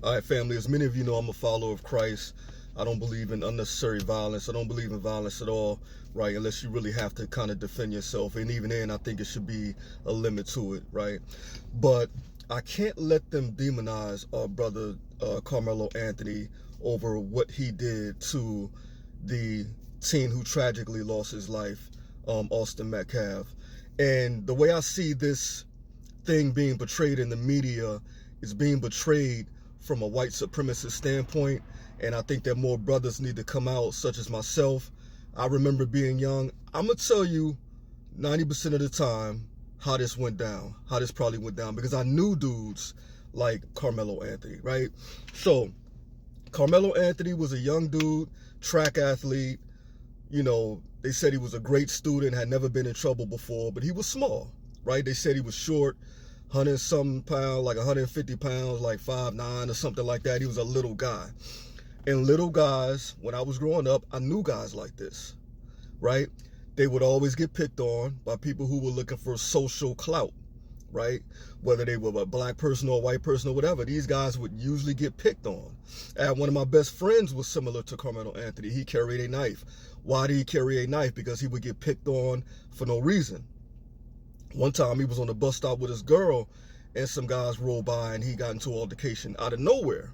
All right, family, as many of you know, I'm a follower of Christ. I don't believe in unnecessary violence. I don't believe in violence at all, right? Unless you really have to kind of defend yourself. And even then, I think it should be a limit to it, right? But I can't let them demonize our brother Carmelo Anthony over what he did to the teen who tragically lost his life, Austin Metcalf. And the way I see this thing being portrayed in the media is being portrayed from a white supremacist standpoint, and I think that more brothers need to come out, such as myself. I remember being young. I'm gonna tell you 90% of the time how this went down, how this probably went down, because I knew dudes like Carmelo Anthony, right? So Carmelo Anthony was a young dude, track athlete. You know, they said he was a great student, had never been in trouble before, but he was small, right? They said he was short, 100-something pounds, like 150 pounds, like 5'9" or something like that. He was a little guy. And little guys, when I was growing up, I knew guys like this, right? They would always get picked on by people who were looking for social clout, right? Whether they were a black person or a white person or whatever, these guys would usually get picked on. And one of my best friends was similar to Carmelo Anthony. He carried a knife. Why did he carry a knife? Because he would get picked on for no reason. One time he was on the bus stop with his girl and some guys rolled by and he got into an altercation out of nowhere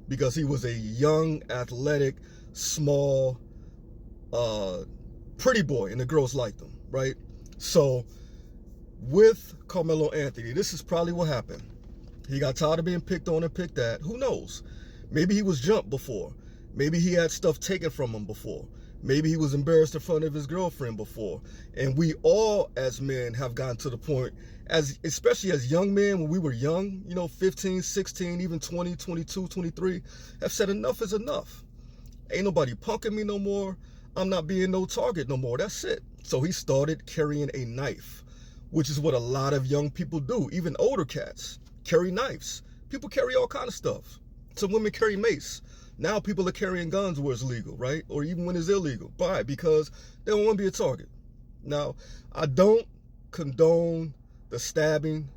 because he was a young, athletic, small, pretty boy, and the girls liked him, right? So with Carmelo Anthony, this is probably what happened. He got tired of being picked on and picked at. Who knows? Maybe he was jumped before. Maybe he had stuff taken from him before. Maybe he was embarrassed in front of his girlfriend before. And we all, as men, have gotten to the point, especially as young men, when we were young, 15, 16, even 20, 22, 23, have said enough is enough. Ain't nobody punking me no more. I'm not being no target no more. That's it. So he started carrying a knife, which is what a lot of young people do. Even older cats carry knives. People carry all kind of stuff. Some women carry mace. Now people are carrying guns where it's legal, right? Or even when it's illegal. Why? Because they don't want to be a target. Now, I don't condone the stabbing.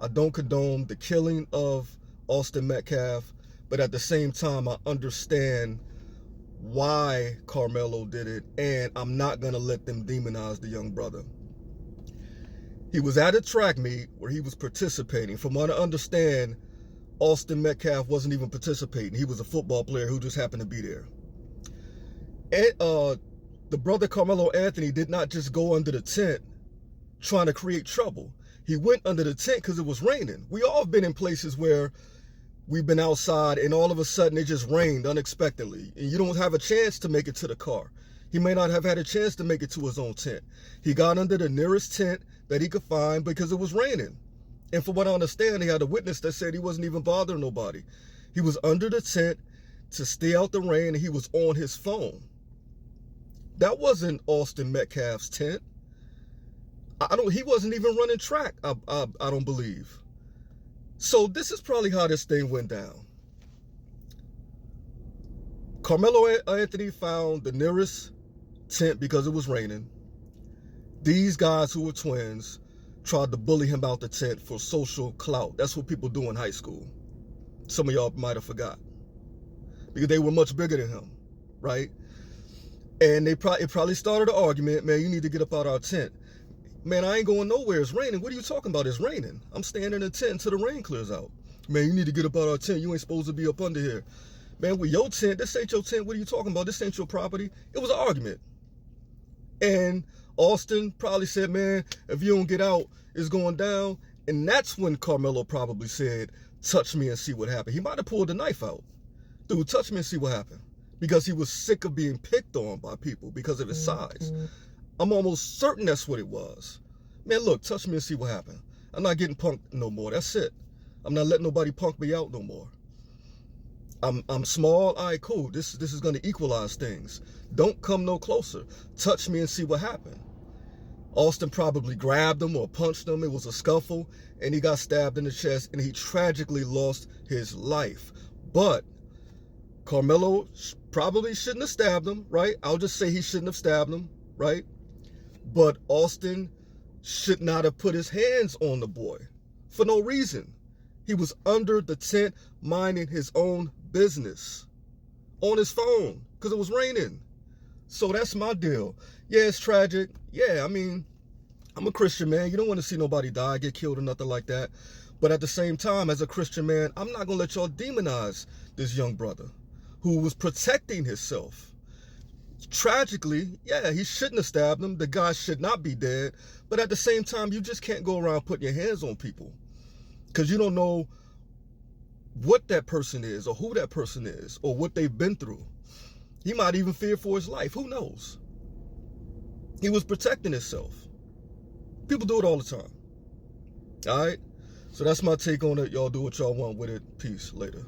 I don't condone the killing of Austin Metcalf. But at the same time, I understand why Carmelo did it. And I'm not going to let them demonize the young brother. He was at a track meet where he was participating. From what I understand, Austin Metcalf wasn't even participating. He was a football player who just happened to be there. And the brother Carmelo Anthony did not just go under the tent trying to create trouble. He went under the tent because it was raining. We all have been in places where we've been outside and all of a sudden it just rained unexpectedly. And you don't have a chance to make it to the car. He may not have had a chance to make it to his own tent. He got under the nearest tent that he could find because it was raining. And from what I understand, he had a witness that said he wasn't even bothering nobody. He was under the tent to stay out the rain, and he was on his phone. That wasn't Austin Metcalf's tent. He wasn't even running track, I don't believe. So this is probably how this thing went down. Carmelo Anthony found the nearest tent because it was raining. These guys who were twins tried to bully him out the tent for social clout. That's what people do in high school. Some of y'all might have forgot. Because they were much bigger than him, right? And it probably started an argument. Man, you need to get up out our tent. Man, I ain't going nowhere. It's raining. What are you talking about? It's raining. I'm staying in the tent until the rain clears out. Man, you need to get up out our tent. You ain't supposed to be up under here. Man, with your tent, this ain't your tent. What are you talking about? This ain't your property. It was an argument. And Austin probably said, man, if you don't get out, it's going down. And that's when Carmelo probably said, touch me and see what happened. He might have pulled the knife out. Dude, touch me and see what happened. Because he was sick of being picked on by people because of his size. I'm almost certain that's what it was. Man, look, touch me and see what happened. I'm not getting punked no more. That's it. I'm not letting nobody punk me out no more. I'm small. All right, cool. This is going to equalize things. Don't come no closer. Touch me and see what happened. Austin probably grabbed him or punched him. It was a scuffle, and he got stabbed in the chest, and he tragically lost his life. But Carmelo probably shouldn't have stabbed him, right? I'll just say he shouldn't have stabbed him, right? But Austin should not have put his hands on the boy for no reason. He was under the tent minding his own business on his phone because it was raining. So that's my deal. Yeah, it's tragic. Yeah, I mean, I'm a Christian man. You don't want to see nobody die, get killed or nothing like that. But at the same time, as a Christian man, I'm not going to let y'all demonize this young brother who was protecting himself. Tragically, yeah, he shouldn't have stabbed him. The guy should not be dead. But at the same time, you just can't go around putting your hands on people because you don't know what that person is or who that person is or what they've been through. He might even fear for his life. Who knows? He was protecting himself. People do it all the time. All right? So that's my take on it. Y'all do what y'all want with it. Peace. Later.